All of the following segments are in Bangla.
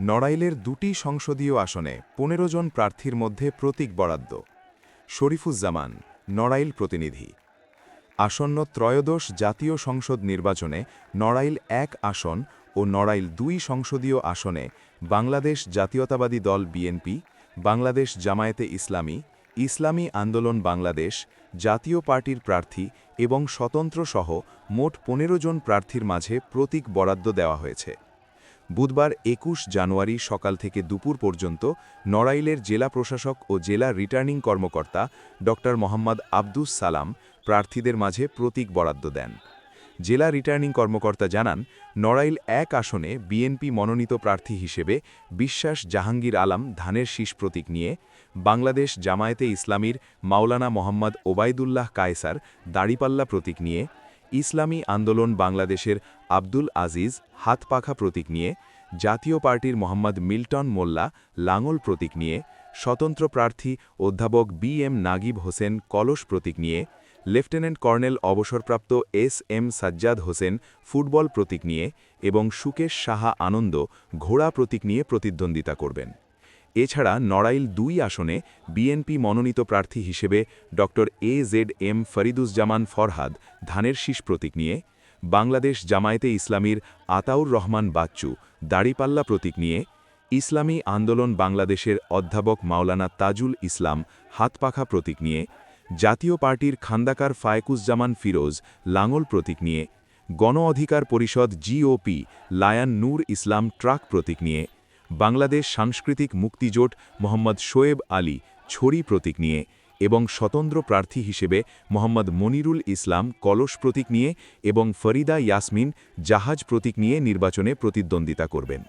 নড়াইলের দুটি সংসদীয় আসনে ১৫ জন প্রার্থীর মধ্যে প্রতীক বরাদ্দ। শরীফুজ্জামান, নড়াইল প্রতিনিধি। আসন্ন ত্রয়োদশ জাতীয় সংসদ নির্বাচনে নড়াইল ১ আসন ও নড়াইল ২ সংসদীয় আসনে বাংলাদেশ জাতীয়তাবাদী দল বিএনপি, বাংলাদেশ জামায়াতে ইসলামী, ইসলামী আন্দোলন বাংলাদেশ, জাতীয় পার্টির প্রার্থী এবং স্বতন্ত্রসহ মোট ১৫ জন প্রার্থীর মাঝে প্রতীক বরাদ্দ দেওয়া হয়েছে। বুধবার ২১ জানুয়ারি সকাল থেকে দুপুর পর্যন্ত নড়াইলের জেলা প্রশাসক ও জেলা রিটার্নিং কর্মকর্তা ড মোহাম্মদ আব্দুস সালাম প্রার্থীদের মাঝে প্রতীক বরাদ্দ দেন। জেলা রিটার্নিং কর্মকর্তা জানান, নড়াইল ১ আসনে বিএনপি মনোনীত প্রার্থী হিসেবে বিশ্বাস জাহাঙ্গীর আলম ধানের শীষ প্রতীক নিয়ে, বাংলাদেশ জামায়াতে ইসলামীর মাওলানা মোহাম্মদ ওবায়দুল্লাহ কায়সার দাড়িপাল্লা প্রতীক নিয়ে, ইসলামী আন্দোলন বাংলাদেশের আব্দুল আজিজ হাতপাখা প্রতীক নিয়ে, জাতীয় পার্টির মোহাম্মদ মিল্টন মোল্লা লাঙল প্রতীক নিয়ে, স্বতন্ত্র প্রার্থী অধ্যাপক বি.এম. নাগিব হোসেন কলস প্রতীক নিয়ে, লেফটেন্যান্ট কর্নেল অবসরপ্রাপ্ত এস.এম. সাজ্জাদ হোসেন ফুটবল প্রতীক নিয়ে এবং সুকেশ সাহা আনন্দ ঘোড়া প্রতীক নিয়ে প্রতিদ্বন্দ্বিতা করবেন। এছাড়া নড়াইল ২ আসনে বিএনপি মনোনীত প্রার্থী হিসেবে ড এ.জেড.এম. ফরিদুজ্জামান ফরহাদ ধানের শীষ প্রতীক নিয়ে, বাংলাদেশ জামায়াতে ইসলামীর আতাউর রহমান বাচ্চু দাড়িপাল্লা প্রতীক নিয়ে, ইসলামী আন্দোলন বাংলাদেশের অধ্যাপক মাওলানা তাজুল ইসলাম হাতপাখা প্রতীক নিয়ে, জাতীয় পার্টির খান্দাকার ফায়েকুজ্জামান ফিরোজ লাঙল প্রতীক নিয়ে, গণ অধিকার পরিষদ জিওপি লায়ান নূর ইসলাম ট্রাক প্রতীক নিয়ে, বাংলাদেশ সাংস্কৃতিক মুক্তিজোট মোহাম্মদ শোয়েব আলী ছড়ি প্রতীক নিয়ে এবং স্বতন্ত্র প্রার্থী হিসেবে মোহাম্মদ মনিরুল ইসলাম কলস প্রতীক নিয়ে এবং ফরিদা ইয়াসমিন জাহাজ প্রতীক নিয়ে নির্বাচনে প্রতিদ্বন্দ্বিতা করবেন।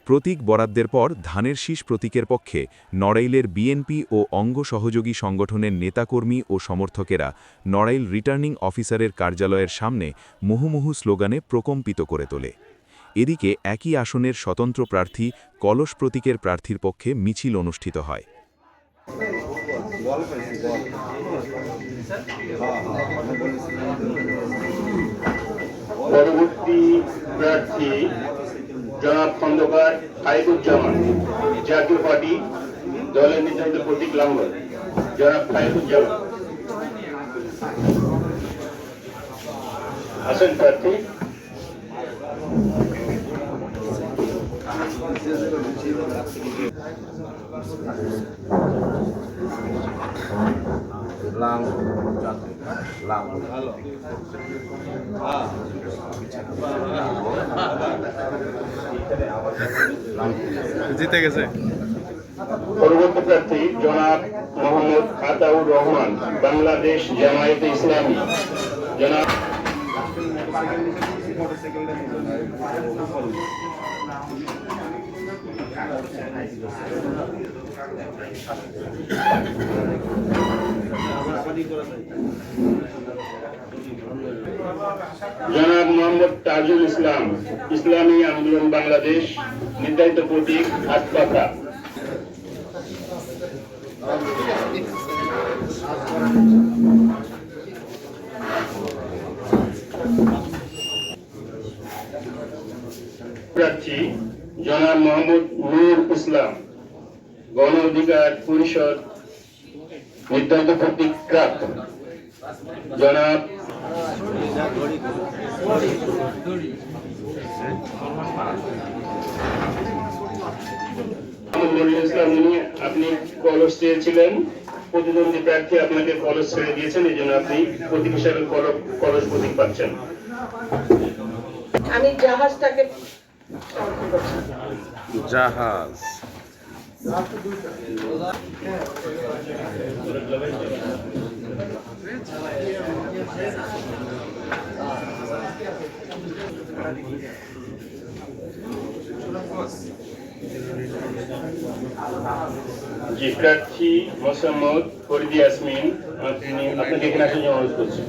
প্রতীক বরাদ্দের পর ধানের শীষ প্রতীকের পক্ষে নড়াইলের বিএনপি ও অঙ্গ সহযোগী সংগঠনের নেতাকর্মী ও সমর্থকেরা নড়াইল রিটার্নিং অফিসারের কার্যালয়ের সামনে মুহুমুহু স্লোগানে প্রকম্পিত করে তোলে। এদিকে একই আসনের স্বতন্ত্র প্রার্থী কলস প্রতীকের প্রার্থীর পক্ষে মিছিল অনুষ্ঠিত হয়। পরবর্তী প্রার্থী জনাব খন্দকার ফায়েকুজ্জামান, জাতীয় পার্টি দলের নির্ধারিত প্রতীক লাঙ্গল। জনাব ফায়েকুজ্জামান আসেন প্রার্থী। জিতে গেছে। পরবর্তী প্রার্থী জনাব মোহাম্মদ আতাউর রহমান, বাংলাদেশ জামায়াতে ইসলামী। জনাব জনাব মোহাম্মদ তাজুল ইসলাম, ইসলামী আন্দোলন বাংলাদেশ, নির্ধারিত প্রতীক হাতপাখা। প্রার্থী জনাব মোহাম্মদ নূর ইসলাম, গণ অধিকার পরিষদ, নির্ধারিত প্রতীক ট্রাক। জনাব ইসলাম, আপনি কলস চেয়েছিলেন, প্রতিদ্বন্দ্বী প্রার্থী আপনাকে কলস ছেড়ে দিয়েছেন, এই জন্য আপনি প্রতীক হিসাবে কলস প্রতীক পাচ্ছেন। আমি জাহাজটাকে জাহাজ জি, প্রার্থী মোসাম্মদ ফরিদা ইয়াসমিন, আপনাকে এখানে আসার জন্য অনুরোধ করছি।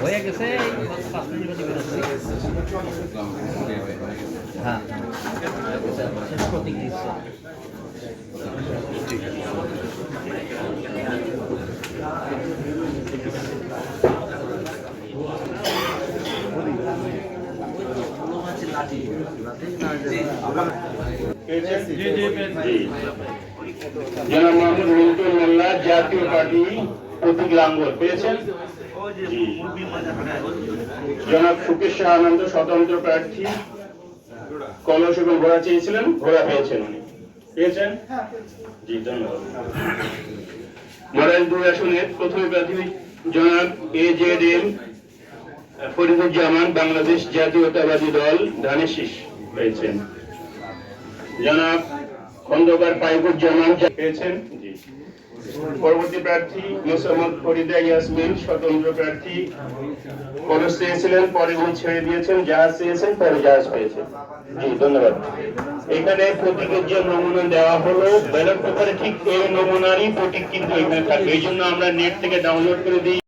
হয়ে গেছে, 5 মিনিট হ্যাঁ শেষ প্রতীক দিচ্ছে। পেয়েছেন? জি। জনাব মোহাম্মদ মিন্টু মোল্লা জাতীয় পার্টি প্রতীক লাঙ্গল পেয়েছেন? জি। জনাব সুকেশ শাহ আনন্দ স্বতন্ত্র প্রার্থী কলস এবং ঘোড়া চেয়েছিলেন, ঘোড়া পেয়েছেন উনি। পেয়েছেন? জি, ধন্যবাদ। নড়াইল 2 আসনের প্রথম প্রার্থী জনাব AZM ফরিদুজ্জামান বাংলাদেশ জাতীয়তাবাদী দল ধানের শীষ পেয়েছেন। জনাব খন্দকার পাইকুজ্জামান পেয়েছেন? জি। পরবর্তী প্রার্থী মোসাম্মদ ফরিদা ইয়াসমিন স্বতন্ত্র প্রার্থী কলস চেয়েছিলেন, পরে উনি ছেড়ে দিয়েছেন, জাহাজ চেয়েছেন, পরে জাহাজ পেয়েছেন। জি, ধন্যবাদ। এখানে প্রতীকের যে নমুনা দেওয়া হলো ব্যালট পেপারে ঠিক এই নমুনারই প্রতীক কিন্তু এখানে থাকবে, এই জন্য আমরা নেট থেকে ডাউনলোড করে দিই।